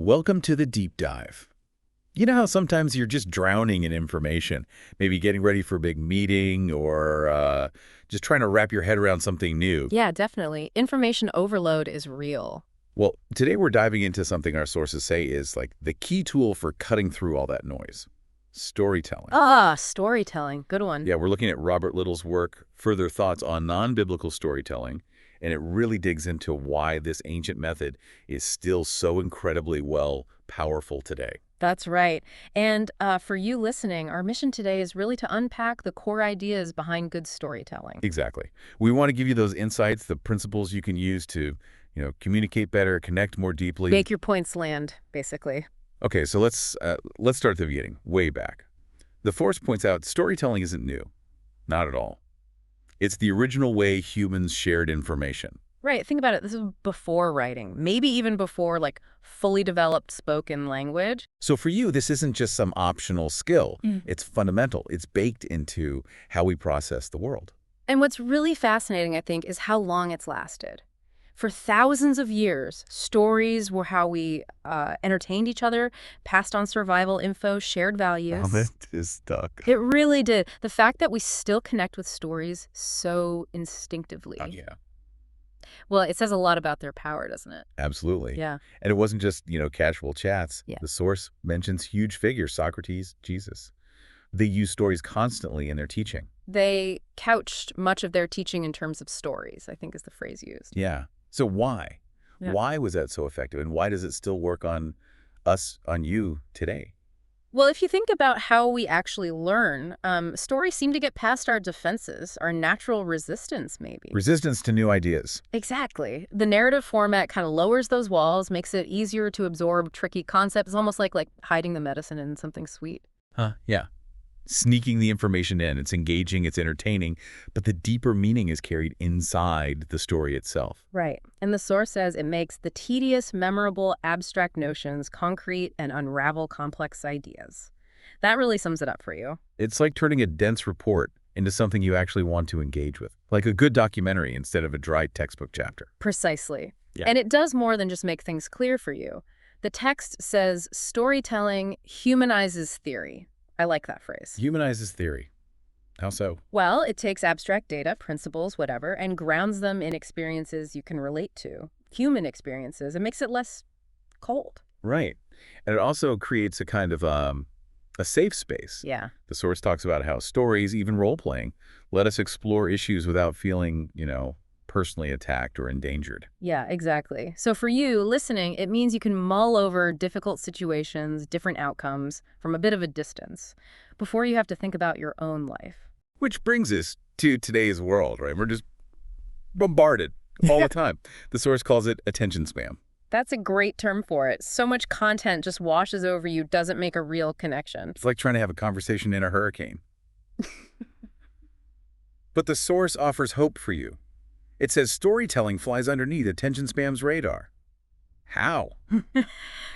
Welcome to the deep dive. You know how sometimes you're just drowning in information, maybe getting ready for a big meeting or just trying to wrap your head around something new. Yeah, definitely. Information overload is real. Well, today we're diving into something our sources say is like the key tool for cutting through all that noise, storytelling. Storytelling. Good one. Yeah, we're looking at Robert Little's work, Further Thoughts on Non-Biblical Storytelling, and it really digs into why this ancient method is still so incredibly powerful today. That's right. And for you listening, our mission today is really to unpack the core ideas behind good storytelling. Exactly. We want to give you those insights, the principles you can use to, communicate better, connect more deeply. Make your points land, basically. Okay, so let's start at the beginning, way back. The Force points out storytelling isn't new. Not at all. It's the original way humans shared information. Right. Think about it. This is before writing, maybe even before fully developed spoken language. So for you, this isn't just some optional skill. It's fundamental. It's baked into how we process the world. And what's really fascinating, I think, is how long it's lasted. For thousands of years, stories were how we entertained each other, passed on survival info, shared values. It is stuck. It really did. The fact that we still connect with stories so instinctively. Yeah, Well, it says a lot about their power, doesn't it? absolutely. Yeah. And it wasn't just, casual chats. Yeah. The source mentions huge figures, Socrates, Jesus. They use stories constantly in their teaching. They couched much of their teaching in terms of stories, I think is the phrase used. Yeah. So why? Yeah. Why was that so effective? And why does it still work on us, on you today? Well, if you think about how we actually learn, stories seem to get past our defenses, our natural resistance, maybe. Resistance to new ideas. Exactly. The narrative format kind of lowers those walls, makes it easier to absorb tricky concepts, almost like hiding the medicine in something sweet. Huh? Yeah. Sneaking the information in. It's engaging, it's entertaining, but the deeper meaning is carried inside the story itself. Right. And the source says it makes the tedious, memorable, abstract notions concrete and unravel complex ideas. That really sums it up for you. It's like turning a dense report into something you actually want to engage with, like a good documentary instead of a dry textbook chapter. Precisely. Yeah. And it does more than just make things clear for you. The text says storytelling humanizes theory. I like that phrase. Humanizes theory. How so? Well, it takes abstract data, principles, whatever, and grounds them in experiences you can relate to, human experiences, and makes it less cold. Right. And it also creates a kind of a safe space. Yeah. The source talks about how stories, even role-playing, let us explore issues without feeling, personally attacked or endangered. Yeah, exactly. So for you, listening, it means you can mull over difficult situations, different outcomes, from a bit of a distance, before you have to think about your own life. Which brings us to today's world, right? We're just bombarded all the time. The source calls it attention spam. That's a great term for it. So much content just washes over you, doesn't make a real connection. It's like trying to have a conversation in a hurricane. But the source offers hope for you. It says storytelling flies underneath attention spam's radar. How?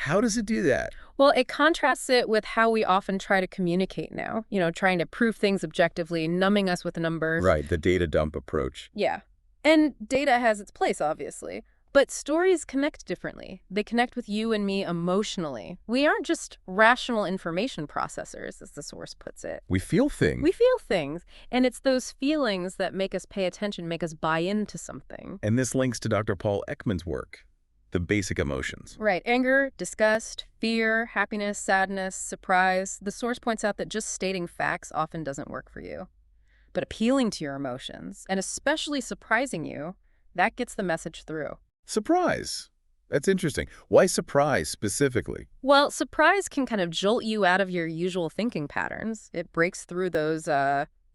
How does it do that? Well, it contrasts it with how we often try to communicate now, trying to prove things objectively, numbing us with numbers. Right, the data dump approach. Yeah. And data has its place, obviously. But stories connect differently. They connect with you and me emotionally. We aren't just rational information processors, as the source puts it. We feel things. We feel things. And it's those feelings that make us pay attention, make us buy into something. And this links to Dr. Paul Ekman's work, the basic emotions. Right. Anger, disgust, fear, happiness, sadness, surprise. The source points out that just stating facts often doesn't work for you. But appealing to your emotions, and especially surprising you, that gets the message through. Surprise. That's interesting. Why surprise specifically? Well, surprise can kind of jolt you out of your usual thinking patterns. It breaks through those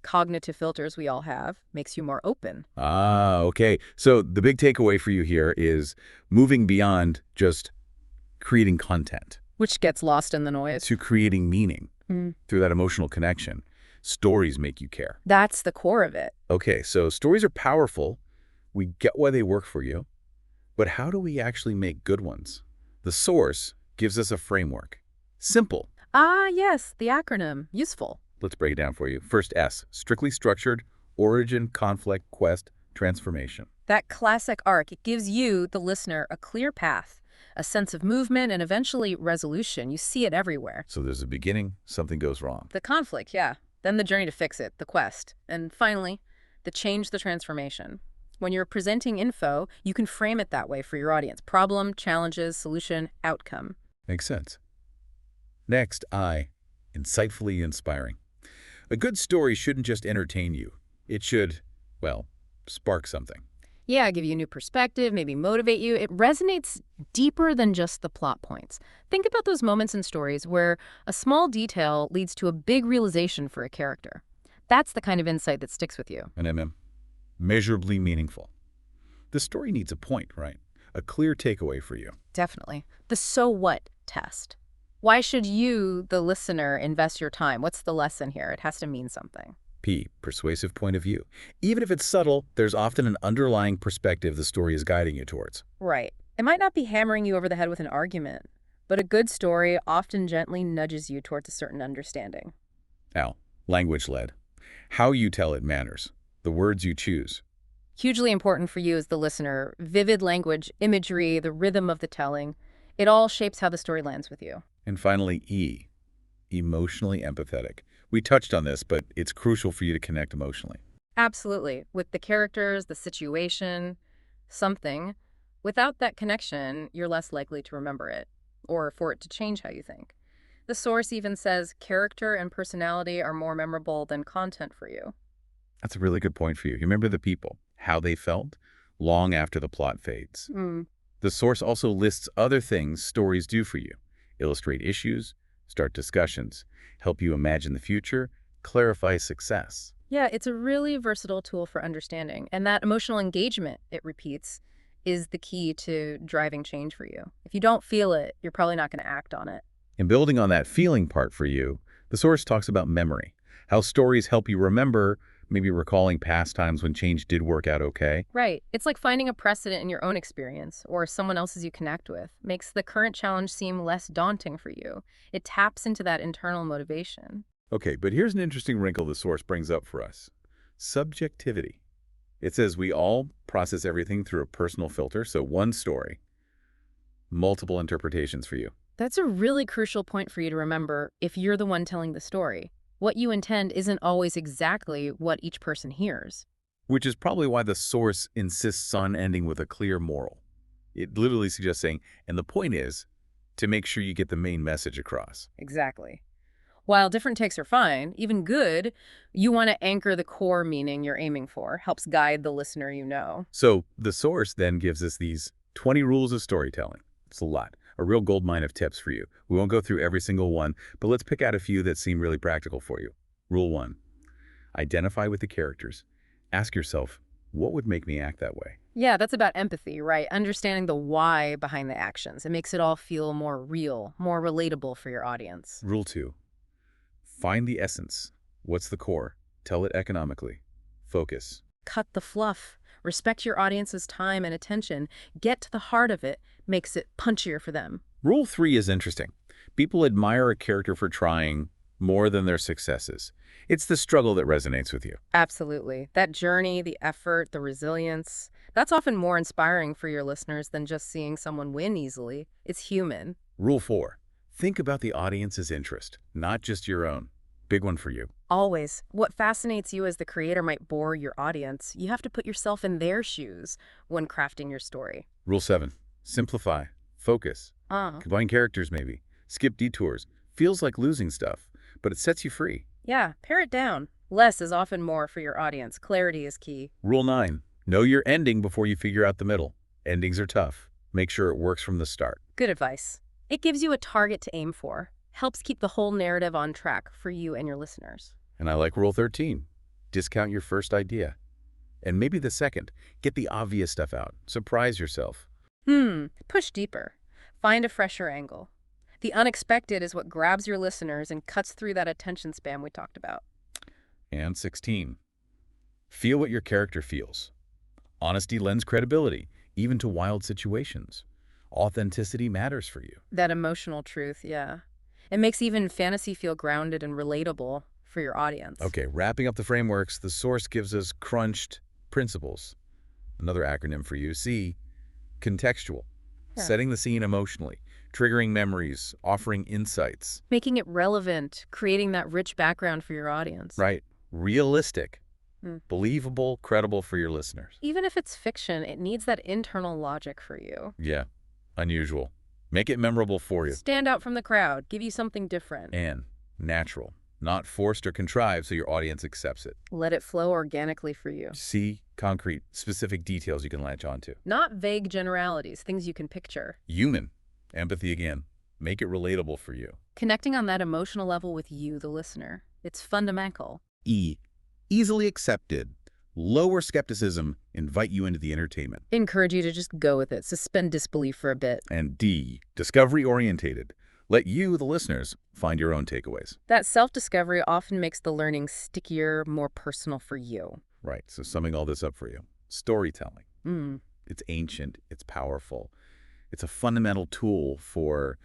cognitive filters we all have, makes you more open. Ah, okay. So the big takeaway for you here is moving beyond just creating content. Which gets lost in the noise. To creating meaning through that emotional connection. Stories make you care. That's the core of it. Okay, so stories are powerful. We get why they work for you. But how do we actually make good ones? The source gives us a framework. Simple. Ah, yes, the acronym. Useful. Let's break it down for you. First S, strictly structured, origin, conflict, quest, transformation. That classic arc, it gives you, the listener, a clear path, a sense of movement, and eventually resolution. You see it everywhere. So there's a beginning, something goes wrong. The conflict, yeah. Then the journey to fix it, the quest. And finally, the change, the transformation. When you're presenting info, you can frame it that way for your audience. Problem, challenges, solution, outcome. Makes sense. Next, I. Insightfully inspiring. A good story shouldn't just entertain you. It should, well, spark something. Yeah, give you a new perspective, maybe motivate you. It resonates deeper than just the plot points. Think about those moments in stories where a small detail leads to a big realization for a character. That's the kind of insight that sticks with you. And measurably meaningful. The story needs a point, right? A clear takeaway for you. Definitely. The so what test. Why should you, the listener, invest your time? What's the lesson here? It has to mean something. P. Persuasive point of view. Even if it's subtle, there's often an underlying perspective the story is guiding you towards. Right. It might not be hammering you over the head with an argument, but a good story often gently nudges you towards a certain understanding. L. Language-led. How you tell it matters. The words you choose. Hugely important for you as the listener. Vivid language, imagery, the rhythm of the telling. It all shapes how the story lands with you. And finally, E. Emotionally empathetic. We touched on this, but it's crucial for you to connect emotionally. Absolutely. With the characters, the situation, something. Without that connection, you're less likely to remember it, or for it to change how you think. The source even says character and personality are more memorable than content for you. That's a really good point for you. You remember the people, how they felt, long after the plot fades. The source also lists other things stories do for you. Illustrate issues, start discussions, help you imagine the future, clarify success. Yeah, it's a really versatile tool for understanding. And that emotional engagement, it repeats, is the key to driving change for you. If you don't feel it, you're probably not going to act on it. And building on that feeling part for you, the source talks about memory, how stories help you remember, maybe recalling past times when change did work out okay. Right. It's like finding a precedent in your own experience or someone else's you connect with. Makes the current challenge seem less daunting for you. It taps into that internal motivation. Okay, but here's an interesting wrinkle the source brings up for us. Subjectivity. It says we all process everything through a personal filter, so one story, multiple interpretations for you. That's a really crucial point for you to remember if you're the one telling the story. What you intend isn't always exactly what each person hears. Which is probably why the source insists on ending with a clear moral. It literally suggests saying, and the point is, to make sure you get the main message across. Exactly. While different takes are fine, even good, you want to anchor the core meaning you're aiming for. Helps guide the listener you know. So the source then gives us these 20 rules of storytelling. It's a lot. A real goldmine of tips for you. We won't go through every single one, but let's pick out a few that seem really practical for you. Rule 1. Identify with the characters. Ask yourself, what would make me act that way? Yeah, that's about empathy, right? Understanding the why behind the actions. It makes it all feel more real, more relatable for your audience. Rule 2. Find the essence. What's the core? Tell it economically. Focus. Cut the fluff. Respect your audience's time and attention. Get to the heart of it. Makes it punchier for them. Rule 3 is interesting. People admire a character for trying more than their successes. It's the struggle that resonates with you. Absolutely. That journey, the effort, the resilience, that's often more inspiring for your listeners than just seeing someone win easily. It's human. Rule 4. Think about the audience's interest, not just your own. Big one for you. Always. What fascinates you as the creator might bore your audience. You have to put yourself in their shoes when crafting your story. Rule 7. Simplify. Focus. Combine characters maybe. Skip detours. Feels like losing stuff, but it sets you free. Yeah, pare it down. Less is often more for your audience. Clarity is key. Rule 9. Know your ending before you figure out the middle. Endings are tough. Make sure it works from the start. Good advice. It gives you a target to aim for. Helps keep the whole narrative on track for you and your listeners. And I like Rule 13. Discount your first idea. And maybe the second. Get the obvious stuff out. Surprise yourself. Push deeper. Find a fresher angle. The unexpected is what grabs your listeners and cuts through that attention span we talked about. And 16. Feel what your character feels. Honesty lends credibility, even to wild situations. Authenticity matters for you. That emotional truth, yeah. It makes even fantasy feel grounded and relatable for your audience. Okay, wrapping up the frameworks, the source gives us crunched principles. Another acronym for you. C, contextual. Yeah. Setting the scene emotionally, triggering memories, offering insights. Making it relevant, creating that rich background for your audience. Right. Realistic, Hmm. believable, credible for your listeners. Even if it's fiction, it needs that internal logic for you. Yeah. Unusual. Make it memorable for you. Stand out from the crowd, give you something different. And natural. Not forced or contrived so your audience accepts it. Let it flow organically for you. See concrete, specific details you can latch onto. Not vague generalities, things you can picture. Human. Empathy again. Make it relatable for you. Connecting on that emotional level with you, the listener. It's fundamental. E. Easily accepted. Lower skepticism. Invite you into the entertainment. Encourage you to just go with it. Suspend disbelief for a bit. And D. Discovery-orientated. Let you, the listeners, find your own takeaways. That self-discovery often makes the learning stickier, more personal for you. Right, so summing all this up for you. Storytelling. Mm. It's ancient. It's powerful. It's a fundamental tool for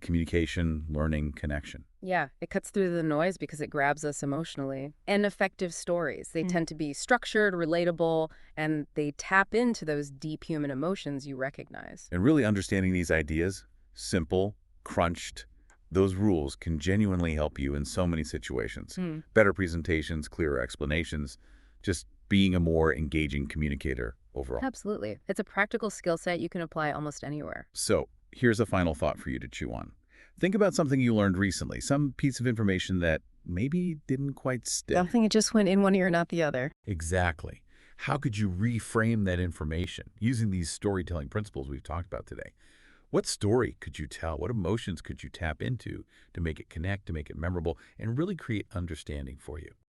communication, learning, connection. Yeah, it cuts through the noise because it grabs us emotionally. And effective stories. They tend to be structured, relatable, and they tap into those deep human emotions you recognize. And really understanding these ideas, simple, crunched, those rules can genuinely help you in so many situations. Better presentations, clearer explanations, just being a more engaging communicator overall. Absolutely. It's a practical skill set you can apply almost anywhere. So here's a final thought for you to chew on. Think about something you learned recently, some piece of information that maybe didn't quite stick. Something that just went in one ear, not the other. Exactly. How could you reframe that information using these storytelling principles we've talked about today? What story could you tell? What emotions could you tap into to make it connect, to make it memorable, and really create understanding for you?